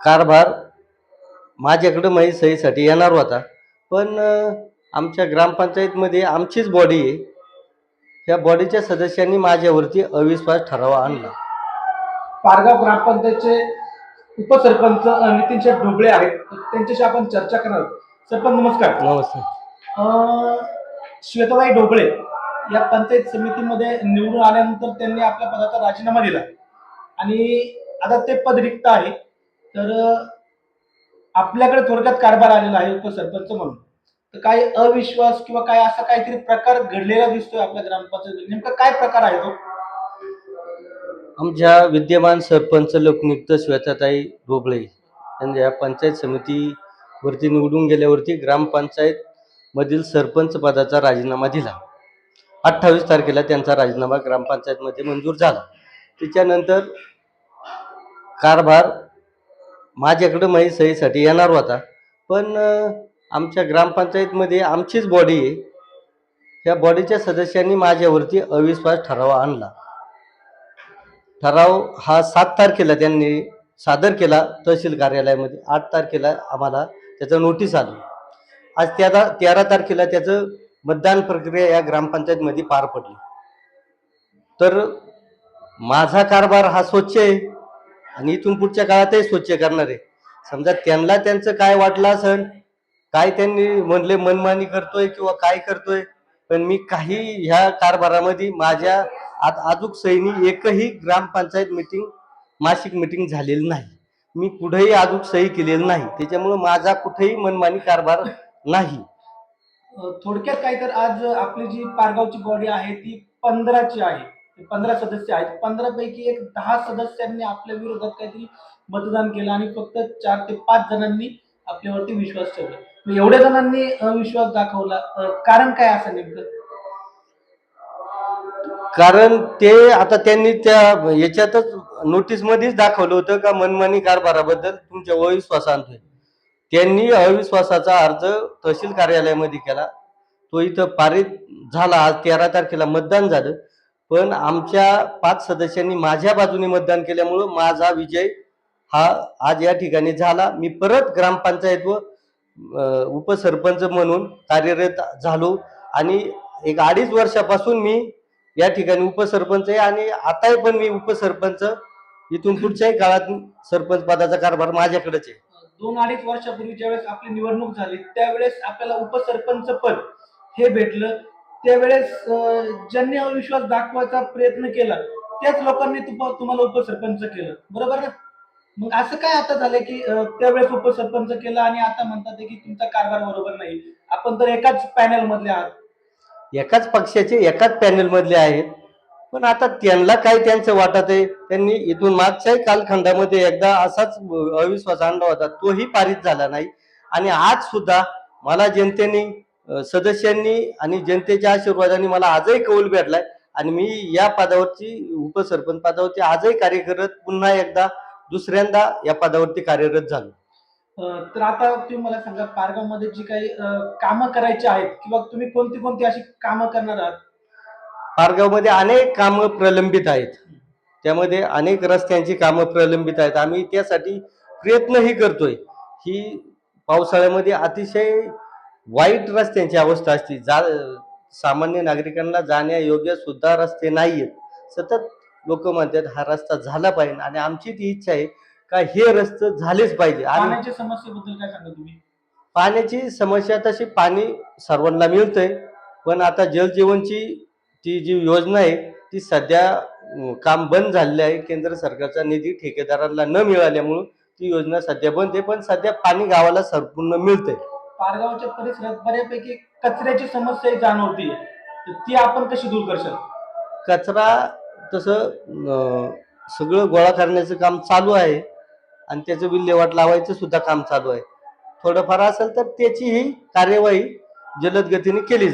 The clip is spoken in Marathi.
कारभार माझ्याकडं माझी सहीसाठी येणार होता. पण आमच्या ग्रामपंचायतमध्ये आमचीच बॉडी आहे. त्या बॉडीच्या सदस्यांनी माझ्यावरती अविश्वास ठराव आणला. पारगाव ग्रामपंचायतचे उपसरपंच नितीन शेठ ढोबळे आहेत, त्यांच्याशी आपण चर्चा करणार आहोत. सरपंच नमस्कार. नमस्ते. श्वेताबाई ढोबळे या पंचायत समितीमध्ये निवडून आल्यानंतर त्यांनी आपल्या पदाचा राजीनामा दिला आणि आता ते पद रिक्त आहे. तर आपल्याकडे थोडक्यात कारभार आलेला आहे उपसरपंच म्हणून. तर काय अविश्वास किंवा काय असा काहीतरी प्रकार घडलेला दिसतोय आपल्या ग्रामपंचायतीत, नेमका काय प्रकार आहे तो? आमच्या विद्यमान सरपंच लोकनियुक्त श्वेताताई ढोबळे यांनी या पंचायत समितीवरती निवडून गेल्यावरती ग्रामपंचायत मधील सरपंच पदाचा राजीनामा दिला. 28 तारखेला त्यांचा राजीनामा ग्रामपंचायतमध्ये मंजूर झाला. त्याच्यानंतर कारभार माझ्याकडं माझी सहीसाठी येणार होता. पण आमच्या ग्रामपंचायतमध्ये आमचीच बॉडी आहे. त्या बॉडीच्या सदस्यांनी माझ्यावरती अविश्वास ठराव आणला. ठराव हा 7 तारखेला त्यांनी सादर केला तहसील कार्यालयामध्ये. 8 तारखेला आम्हाला त्याचं नोटीस आली. आज 13 तारखेला त्याचं मतदान प्रक्रिया या ग्रामपंचायतमध्ये पार पडली. तर माझा कारभार हा स्वच्छ आहे आणि इथून पुढच्या काळातही स्वच्छ करणार आहे. समजा त्यांना त्यांचं काय वाटलं असेल, काय त्यांनी म्हणले मनमानी करतोय किंवा काय करतोय, पण मी काही ह्या कारभारामध्ये माझ्या अजूक सहीनी एकही ग्रामपंचायत मीटिंग मासिक मीटिंग झालेली नाही. मी कुठेही अजूक सही केलेली नाही. त्याच्यामुळे माझा कुठेही मनमानी कारभार नाही. थोडक्यात काय तर आज आपली जी पारगावची बॉडी आहे ती 15ची आहे. 15 सदस्य आहेत. 15 पैकी एक 10 सदस्यांनी आपल्या विरोधात काहीतरी मतदान केलं आणि फक्त 4 ते 5 जणांनी आपल्यावरती विश्वास ठेवला. एवढ्या जणांनी विश्वास दाखवला, कारण काय असं नेमकं? कारण ते आता त्यांनी त्या याच्यातच नोटीस मध्येच दाखवलं होतं का मनमानी कारभाराबद्दल तुमच्या अविश्वास आणतोय. त्यांनी अविश्वासाचा अर्ज तहसील कार्यालयामध्ये केला. तो इथं पारित झाला. आज 13 तारखेला मतदान झालं. पण आमच्या 5 सदस्यांनी माझ्या बाजूने मतदान केल्यामुळं माझा विजय हा आज या ठिकाणी झाला. मी परत ग्रामपंचायत व उपसरपंच म्हणून कार्यरत झालो आणि एक 2.5 वर्षापासून मी या ठिकाणी उपसरपंच आहे आणि आताही पण मी उपसरपंच. इथून पुढच्याही काळात सरपंच पदाचा कारभार माझ्याकडेच आहे. 2-2.5 वर्षापूर्वी ज्यावेळेस आपली निवडणूक झाली त्यावेळेस आपल्याला उपसरपंच पद हे भेटलं. त्यावेळेस ज्यांनी अविश्वास दाखवायचा प्रयत्न केला त्याच लोकांनी तुम्हाला उपसरपंच केलं, बरोबर ना? मग असं काय आता झालं की त्यावेळेस उपसरपंच केलं आणि आता म्हणतात की तुमचा कारभार बरोबर नाही? आपण तर एकाच पॅनल मधले आहात. एकाच पक्षाचे एकाच पॅनल मधले आहेत. पण आता त्यांना काय त्यांचं वाटत आहे. त्यांनी इथून मागच्याही कालखंडामध्ये एकदा असाच अविश्वास आणला होता. तोही पारित झाला नाही. आणि आज सुद्धा मला जनतेने सदस्यांनी आणि जनतेच्या आशीर्वादाने मला आजही कौल भेटलाय आणि मी या पदावरची उपसरपंच पदावरती आजही कार्य करत पुन्हा एकदा दुसऱ्यांदा या पदावरती कार्यरत झालो. तर आता तुम्ही मला सांगा, पारगाव मध्ये जी काही कामं करायची आहेत किंवा तुम्ही कोणती कोणती अशी कामं करणार आहात? पारगावमध्ये अनेक कामं प्रलंबित आहेत. त्यामध्ये अनेक रस्त्यांची कामं प्रलंबित आहेत. आम्ही त्यासाठी प्रयत्नही करतोय. ही पावसाळ्यामध्ये अतिशय वाईट रस्त्यांची अवस्था असते. सामान्य नागरिकांना जाण्यायोग्य सुद्धा रस्ते नाहीयेत. सतत लोक म्हणतात हा रस्ता झाला पाहिजे आणि आमची ती इच्छा आहे का हे रस्ते झालेच पाहिजे. आणि पाण्याच्या समस्येबद्दल काय सांगा तुम्ही? पाण्याची समस्या तशी पाणी सर्वांना मिळतंय. पण आता जलजीवनची ती जी योजना आहे ती सध्या काम बंद झालेलं आहे. केंद्र सरकारचा निधी ठेकेदारांना न मिळाल्यामुळं ती योजना सध्या बंद आहे. पण सध्या पाणी गावाला संपूर्ण मिळतंय. पारगावच्या परिसरात बऱ्यापैकी कचऱ्याची समस्या जाणवते, तर ती आपण कशी दूर करशाल? कचरा तसं सगळं गोळा करण्याचं काम चालू आहे आणि त्याचं विल्हेवाट लावायचं सुद्धा काम चालू आहे. थोडंफार असेल तर त्याचीही कार्यवाही जलद गतीने केली जाईल.